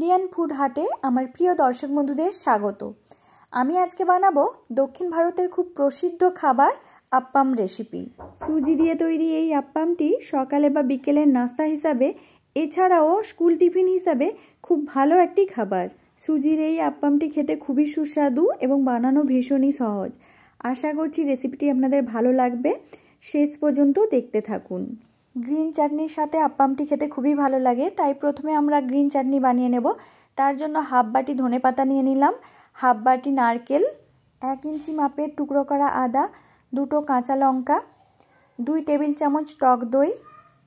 Indian food হাটে আমার প্রিয় দর্শক বন্ধুদের স্বাগত। আমি আজকে বানাবো দক্ষিণ ভারতের খুব প্রসিদ্ধ খাবার আপ্পাম রেসিপি। সুজি দিয়ে তৈরি এই আপ্পামটি সকালে বা বিকেলের নাস্তা হিসাবে এছাড়াও স্কুল টিফিন হিসাবে খুব ভালো একটি খাবার। সুজির এই আপ্পামটি খেতে খুবই সুস্বাদু এবং বানানো ভীষণই সহজ। আশা করছি রেসিপিটি আপনাদের ভালো লাগবে, শেষ পর্যন্ত দেখতে থাকুন। গ্রিন চাটনির সাথে আপ্পামটি খেতে খুবই ভালো লাগে, তাই প্রথমে আমরা গ্রিন চাটনি বানিয়ে নেব। তার জন্য হাফ বাটি ধনেপাতা নিয়ে নিলাম, হাফ বাটি নারকেল, 1 ইঞ্চি মাপের টুকরো করা আদা, 2টো কাঁচা লঙ্কা, 2 টেবিল চামচ টক দই,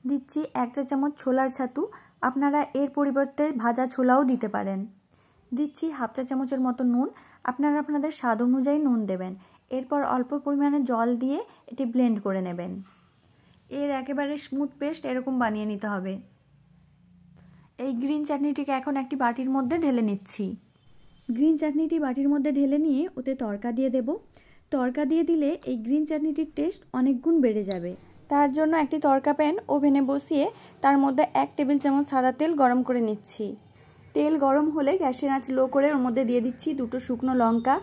দিচ্ছি 1 চা চামচ ছোলার ছাতু, আপনারা এর পরিবর্তে ভাজা ছোলাও দিতে পারেন। দিচ্ছি হাফ চা চামচের মতো নুন, আপনারা আপনাদের স্বাদ অনুযায়ী নুন দেবেন। এরপর অল্প পরিমাণে জল দিয়ে এটি ব্লেন্ড করে নেবেন। এর একেবারে স্মুথ পেস্ট এরকম বানিয়ে নিতে হবে। এই গ্রিন চাটনিটিকে এখন একটি বাটির মধ্যে ঢেলে নিচ্ছি। গ্রিন চাটনিটি বাটির মধ্যে ঢেলে নিয়ে ওতে তড়কা দিয়ে দেব। তড়কা দিয়ে দিলে এই গ্রিন চাটনিটির টেস্ট অনেক গুণ বেড়ে যাবে। তার জন্য একটি তড়কা প্যান ওভেনে বসিয়ে তার মধ্যে 1 টেবিল চামচ সাদা তেল গরম করে নিচ্ছি। তেল গরম হলে গ্যাসের আঁচ লো করে ওর মধ্যে দিয়ে দিচ্ছি 2টো শুকনো লঙ্কা,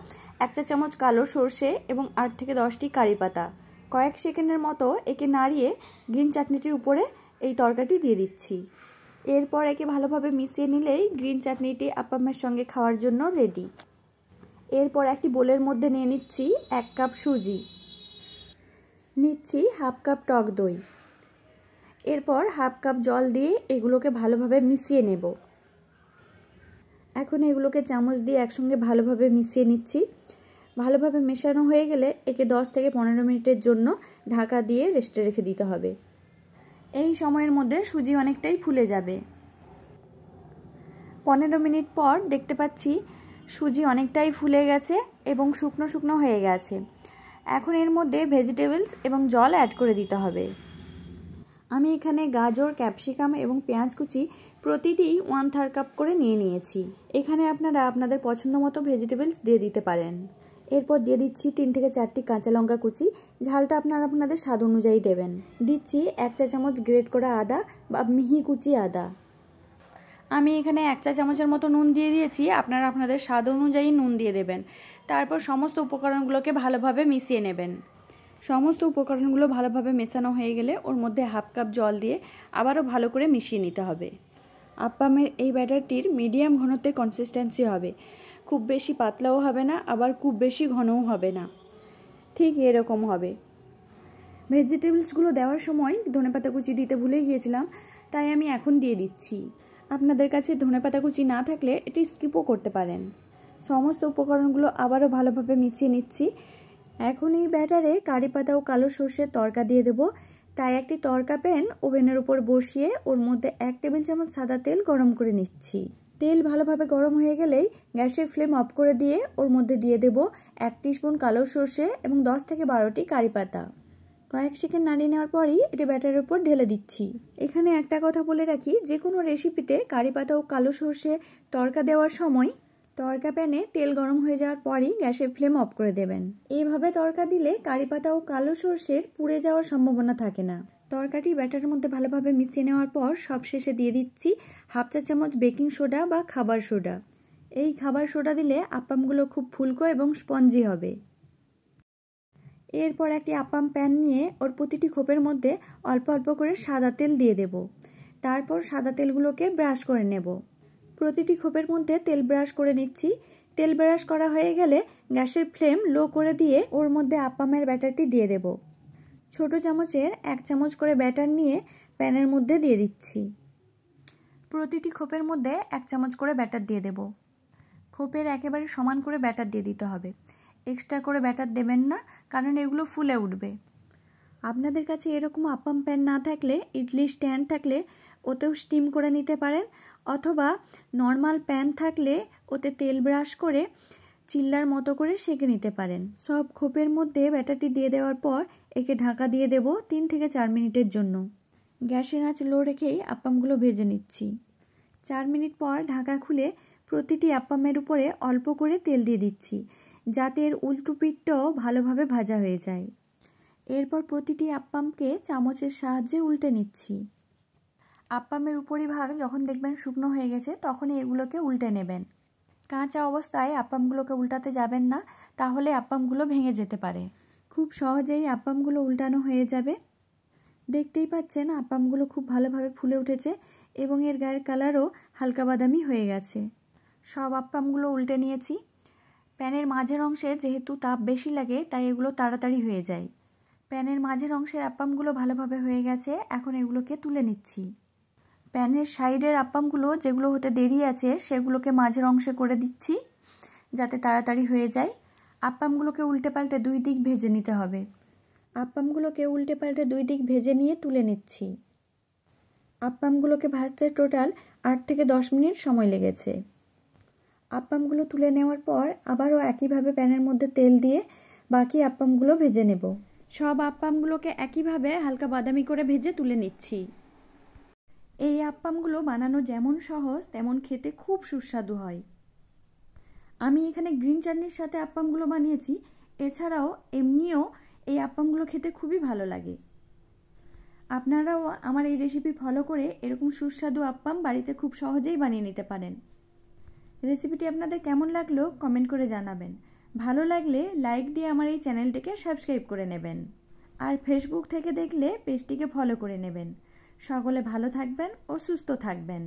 1 চা চামচ কালো সর্ষে এবং 8 থেকে 10টি কারি পাতা। কয়েক সেকেন্ডের মতো একে নাড়িয়ে গ্রিন চাটনিটির উপরে এই তরকাটি দিয়ে দিচ্ছি। এরপর একে ভালোভাবে মিশিয়ে নিলেই গ্রিন চাটনিটি আপ্পামের সঙ্গে খাওয়ার জন্য রেডি। এরপর একটি বোলের মধ্যে নিয়ে নিচ্ছি 1 কাপ সুজি, নিচ্ছি হাফ কাপ টক দই, এরপর হাফ কাপ জল দিয়ে এগুলোকে ভালোভাবে মিশিয়ে নেব। এখন এগুলোকে চামচ দিয়ে একসঙ্গে ভালোভাবে মিশিয়ে নিচ্ছি। ভালোভাবে মেশানো হয়ে গেলে একে 10 থেকে 15 মিনিটের জন্য ঢাকা দিয়ে রেস্টে রেখে দিতে হবে। এই সময়ের মধ্যে সুজি অনেকটাই ফুলে যাবে। 15 মিনিট পর দেখতে পাচ্ছি সুজি অনেকটাই ফুলে গেছে এবং শুকনো শুকনো হয়ে গেছে। এখন এর মধ্যে ভেজিটেবলস এবং জল অ্যাড করে দিতে হবে। আমি এখানে গাজর, ক্যাপসিকাম এবং পেঁয়াজ কুচি প্রতিটি 1/3 কাপ করে নিয়ে নিয়েছি। এখানে আপনারা আপনাদের পছন্দ মতো ভেজিটেবলস দিয়ে দিতে পারেন। এরপর দিয়ে দিচ্ছি 3 থেকে 4টি কাঁচা লঙ্কা কুচি, ঝালটা আপনারা আপনাদের স্বাদ অনুযায়ী দেবেন। দিচ্ছি 1 চা চামচ গ্রেট করা আদা বা মিহি কুচি আদা। আমি এখানে 1 চা চামচের মতো নুন দিয়ে দিয়েছি, আপনারা আপনাদের স্বাদ অনুযায়ী নুন দিয়ে দেবেন। তারপর সমস্ত উপকরণগুলোকে ভালোভাবে মিশিয়ে নেবেন। সমস্ত উপকরণগুলো ভালোভাবে মেশানো হয়ে গেলে ওর মধ্যে হাফ কাপ জল দিয়ে আবারও ভালো করে মিশিয়ে নিতে হবে। আপ্পামের এই ব্যাটারটির মিডিয়াম ঘনত্বের কনসিস্টেন্সি হবে, খুব বেশি পাতলাও হবে না, আবার খুব বেশি ঘনও হবে না, ঠিক এরকম হবে। ভেজিটেবলসগুলো দেওয়ার সময় ধনেপাতা কুচি দিতে ভুলে গিয়েছিলাম, তাই আমি এখন দিয়ে দিচ্ছি। আপনাদের কাছে ধনেপাতা কুচি না থাকলে এটি স্কিপও করতে পারেন। সমস্ত উপকরণগুলো আবারও ভালোভাবে মিশিয়ে নিচ্ছি। এখন এই ব্যাটারে কারি পাতা ও কালো সর্ষের তড়কা দিয়ে দেব। তাই একটি তড়কা প্যান ওভেনের উপর বসিয়ে ওর মধ্যে 1 টেবিল চামচ সাদা তেল গরম করে নিচ্ছি। তেল ভালোভাবে গরম হয়ে গেলেই গ্যাসের ফ্লেম অফ করে দিয়ে ওর মধ্যে দিয়ে দেব 1 টিস্পুন কালো সর্ষে এবং 10 থেকে 12টি কারি পাতা। কয়েক সেকেন্ড নাড়িয়ে নেওয়ার পরই এটি ব্যাটারের উপর ঢেলে দিচ্ছি। এখানে একটা কথা বলে রাখি, যে কোনো রেসিপিতে কারি পাতা ও কালো সর্ষে তড়কা দেওয়ার সময় তড়কা প্যানে তেল গরম হয়ে যাওয়ার পরই গ্যাসের ফ্লেম অফ করে দেবেন। এইভাবে তড়কা দিলে কারি পাতা ও কালো সর্ষের পুড়ে যাওয়ার সম্ভাবনা থাকে না। তড়কাটি ব্যাটারের মধ্যে ভালোভাবে মিশিয়ে নেওয়ার পর সবশেষে দিয়ে দিচ্ছি হাফ চা চামচ বেকিং সোডা বা খাবার সোডা। এই খাবার সোডা দিলে আপ্পামগুলো খুব ফুলকো এবং স্পঞ্জি হবে। এরপর একটি আপ্পাম প্যান নিয়ে ওর প্রতিটি খোপের মধ্যে অল্প অল্প করে সাদা তেল দিয়ে দেব। তারপর সাদা তেলগুলোকে ব্রাশ করে নেব। প্রতিটি খোপের মধ্যে তেল ব্রাশ করে নিচ্ছি। তেল ব্রাশ করা হয়ে গেলে গ্যাসের ফ্লেম লো করে দিয়ে ওর মধ্যে আপ্পামের ব্যাটারটি দিয়ে দেব। ছোট চামচের 1 চামচ করে ব্যাটার নিয়ে প্যানের মধ্যে দিয়ে দিচ্ছি। প্রতিটি খোপের মধ্যে 1 চামচ করে ব্যাটার দিয়ে দেব। খোপের একেবারে সমান করে ব্যাটার দিয়ে দিতে হবে, এক্সট্রা করে ব্যাটার দেবেন না, কারণ এগুলো ফুলে উঠবে। আপনাদের কাছে এরকম আপ্পাম প্যান না থাকলে ইডলি স্ট্যান্ড থাকলে ওতেও স্টিম করে নিতে পারেন, অথবা নর্মাল প্যান থাকলে ওতে তেল ব্রাশ করে চিল্লার মতো করে সেঁকে নিতে পারেন। সব খোপের মধ্যে ব্যাটারটি দিয়ে দেওয়ার পর একে ঢাকা দিয়ে দেব 3 থেকে 4 মিনিটের জন্য। গ্যাসের আঁচ লো রেখেই আপ্পামগুলো ভেজে নিচ্ছি। 4 মিনিট পর ঢাকা খুলে প্রতিটি আপ্পামের উপরে অল্প করে তেল দিয়ে দিচ্ছি, যাতে এর উল্টো পিঠটাও ভালোভাবে ভাজা হয়ে যায়। এরপর প্রতিটি আপ্পামকে চামচের সাহায্যে উল্টে নিচ্ছি। আপ্পামের উপরিভাগ যখন দেখবেন শুকনো হয়ে গেছে তখনই এগুলোকে উল্টে নেবেন। কাঁচা অবস্থায় আপ্পামগুলোকে উল্টাতে যাবেন না, তাহলে আপ্পামগুলো ভেঙে যেতে পারে। খুব সহজেই আপ্পামগুলো উল্টানো হয়ে যাবে। দেখতেই পাচ্ছেন আপ্পামগুলো খুব ভালোভাবে ফুলে উঠেছে এবং এর গায়ের কালারও হালকা বাদামি হয়ে গেছে। সব আপ্পামগুলো উল্টে নিয়েছি। প্যানের মাঝের অংশে যেহেতু তাপ বেশি লাগে তাই এগুলো তাড়াতাড়ি হয়ে যায়। প্যানের মাঝের অংশের আপ্পামগুলো ভালোভাবে হয়ে গেছে, এখন এগুলোকে তুলে নিচ্ছি। প্যানের সাইডের আপ্পামগুলো যেগুলো হতে দেরি আছে সেগুলোকে মাঝের অংশে করে দিচ্ছি যাতে তাড়াতাড়ি হয়ে যায়। আপ্পামগুলোকে উল্টে পাল্টে 2 দিক ভেজে নিতে হবে। আপ্পামগুলোকে উল্টে পাল্টে 2 দিক ভেজে নিয়ে তুলে নিচ্ছি। আপ্পামগুলোকে ভাজতে টোটাল 8 থেকে 10 মিনিট সময় লেগেছে। আপ্পামগুলো তুলে নেওয়ার পর আবারও একইভাবে প্যানের মধ্যে তেল দিয়ে বাকি আপ্পামগুলো ভেজে নেব। সব আপ্পামগুলোকে একইভাবে হালকা বাদামি করে ভেজে তুলে নিচ্ছি। এই আপ্পামগুলো বানানো যেমন সহজ তেমন খেতে খুব সুস্বাদু হয়। আমি এখানে গ্রিন চাটনির সাথে আপ্পামগুলো বানিয়েছি, এছাড়াও এমনিও এই আপ্পামগুলো খেতে খুবই ভালো লাগে। আপনারাও আমার এই রেসিপি ফলো করে এরকম সুস্বাদু আপ্পাম বাড়িতে খুব সহজেই বানিয়ে নিতে পারেন। রেসিপিটি আপনাদের কেমন লাগলো কমেন্ট করে জানাবেন। ভালো লাগলে লাইক দিয়ে আমার এই চ্যানেলটিকে সাবস্ক্রাইব করে নেবেন। আর ফেসবুক থেকে দেখলে পেজটিকে ফলো করে নেবেন। সকলে ভালো থাকবেন ও সুস্থ থাকবেন।